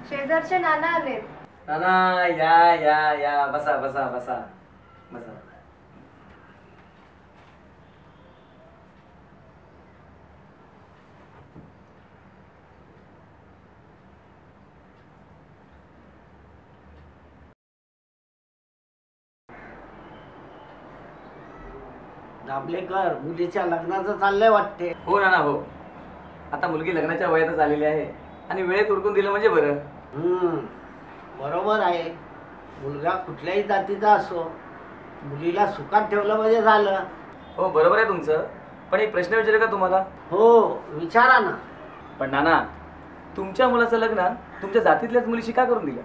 शेजारचे नाना आले. नाना या या या, बसा बसा बसा बसा. दाबलेकर, मुलीच्या लग्नाचं चाललंय वाटते. हो नाना हो. आता मुलगी लग्नाच्या वयातच आलेली आहे आणि वेळेत उरकून दिलं म्हणजे बरं. बरोबर आहे. मुलगा कुठल्याही जातीचा असो, मुलीला सुखात ठेवलं म्हणजे झालं. हो बरोबर आहे तुमचं. पण एक प्रश्न विचारू का तुम्हाला? हो विचारा ना. पण नाना, तुमच्या मुलाचं लग्न तुमच्या जातीतल्याच मुलीशी का करून दिलं?